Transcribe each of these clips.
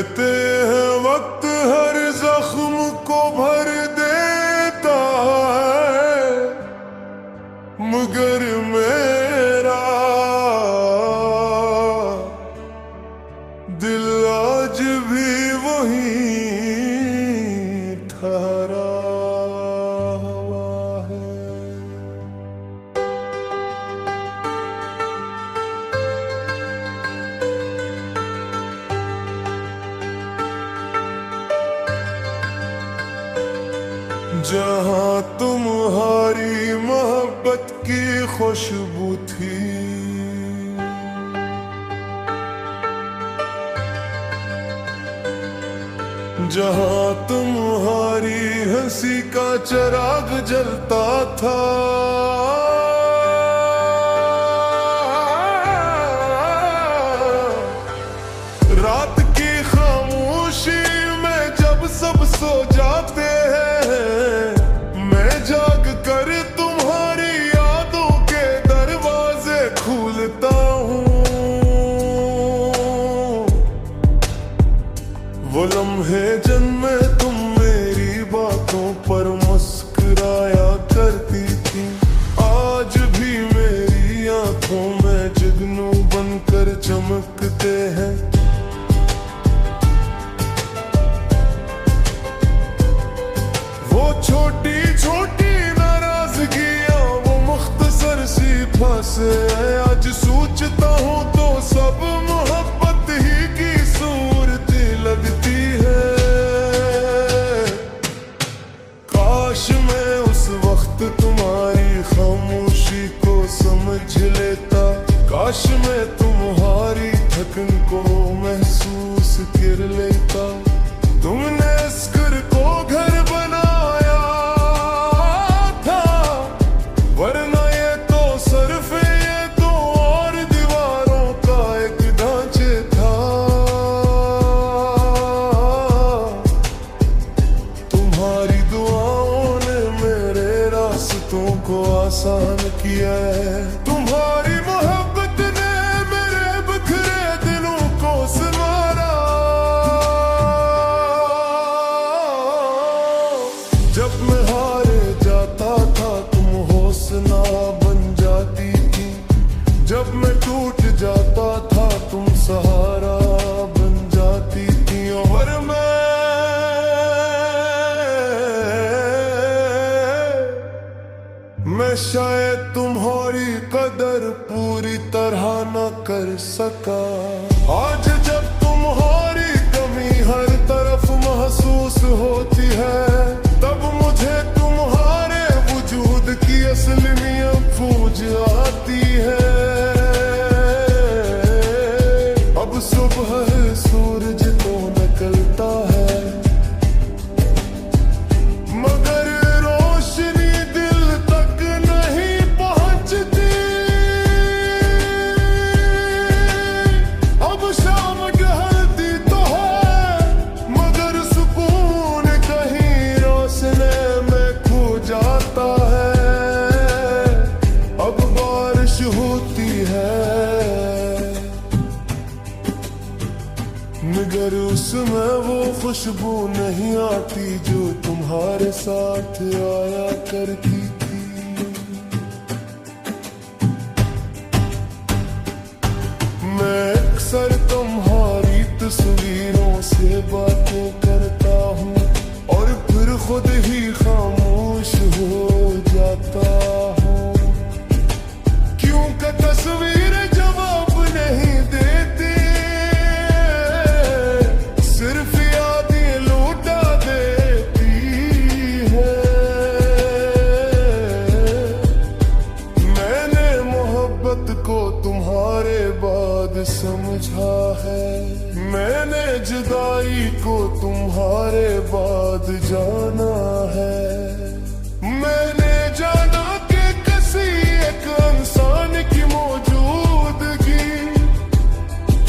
कहते हैं वक्त हर जख्म को भर देता है, मगर मेरा दिल आज भी वही ठहरा हुआ है। जहाँ तुम्हारी मोहब्बत की खुशबू थी, जहाँ तुम्हारी हंसी का चिराग जलता था, रात की खामोशी में जब सब सो जाते हैं, मैं जाग कर तुम्हारी यादों के दरवाजे खोलता हूँ। वो लम्हे जिनमें तुम मेरी बातों पर मुस्कुराया करती थी, आज भी मेरी आंखों में जुगनू बनकर चमकते हैं। छोटी छोटी नाराजगियां, वो मुख्तसर सी फांसे, आज सोचता हूँ तो सब मोहब्बत ही की सूरत लगती है। काश मैं उस वक्त तुम्हारी खामोशी को समझ लेता, काश मैं तुम्हारी थकन को महसूस कर लेता। तुमने इस घर को घर बनाया था, वरना ये तो सिर्फ ये तो और दीवारों का एक ढांचे था। तुम्हारी दुआओं ने मेरे रास्तों को आसान किया है, तुम्हारी मोहब्बत ने मेरे बिखरे दिलों को संवारा। जब मैं हारे जाता था तुम हौसला बन जाती थी, जब मैं टूट जाता था तुम सहारा बन जाती थी। और मैं शायद तुम्हारी कदर पूरी तरह न कर सका। आज जब तुम्हारी कमी हर तरफ महसूस होती है, तब मुझे तुम्हारे वजूद की असलियत पूज आती है। अब सुबह सूरज तो निकलता है, मगर रोशनी दिल तक नहीं पहुंचती। अब शाम ढलती तो है, मगर सुकून कहीं रोशनी में खो जाता है। अब बारिश होती है, मगर उसमें वो खुशबू नहीं आती जो तुम्हारे साथ आया करती थी। मैं अक्सर तुम्हारी तस्वीरों से बातें करता हूँ, और फिर खुद ही खामोश हो जाता हूँ। क्यों का तस्वीर जवाब नहीं देती, सिर्फ यादें लौटा देती है। मैंने मोहब्बत को तुम्हारे बाद समझा है, मैंने जुदाई को तुम्हारे बाद जाना है। मैंने जाना कि किसी एक इंसान की मौजूदगी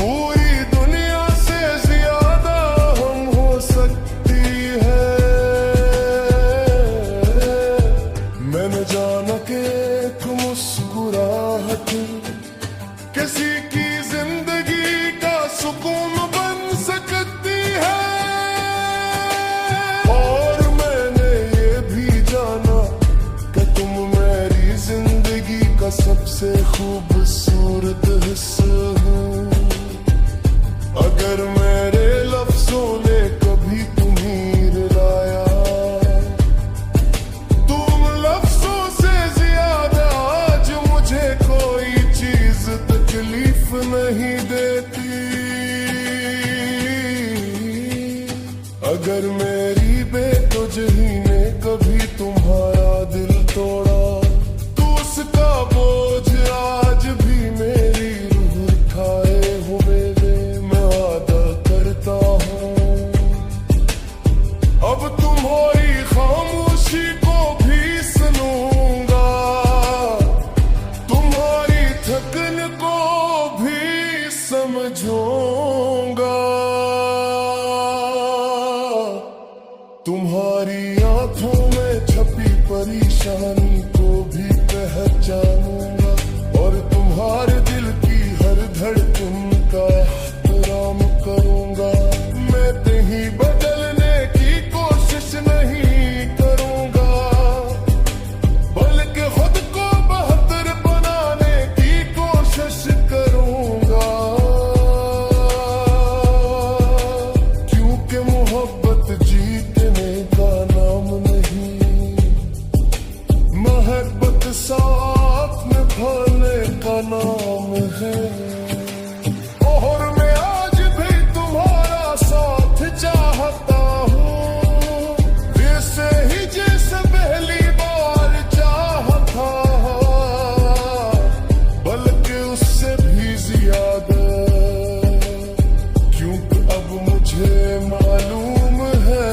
पूरी दुनिया से ज्यादा हम हो सकती है। मैंने जाना कि एक मुस्कुराहट किसी की जिंदगी का सुकून बन सकती सबसे खूबसूरत हिस्सा हूँ। अगर मेरे लफ्जों ने कभी तुम्हें रुलाया, तुम लफ्जों से ज्यादा आज मुझे कोई चीज तकलीफ नहीं देती। अगर मेरी बेतुजही ने कभी तुम्हारा दिल तोड़ा, तो उसका बोझ आज भी मेरी रूह उठाए हुए मैं वादा करता हूँ। अब तुम्हारी खामोशी को भी सुनूंगा, तुम्हारी थकन को भी समझूंगा। तुम्हारी आंखों में छपी परेशानी को भी पहचानूंगा, और तुम्हारे दिल की हर धड़कन का एहतराम करूंगा। मैं कहीं बदलने की कोशिश नहीं करूंगा, बल्कि खुद को बेहतर बनाने की कोशिश करूंगा। क्योंकि मोहब्बत जीतने का नाम नहीं, मोहब्बत साथ निभाने का नाम है। और मैं आज भी तुम्हारा साथ चाहता हूँ, वैसे ही जैसे पहली बार चाहा था, बल्कि उससे भी ज्यादा। क्योंकि अब मुझे मालूम है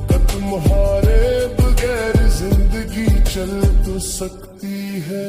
कि तुम्हारे बगैर जिंदगी चल तो सकती है।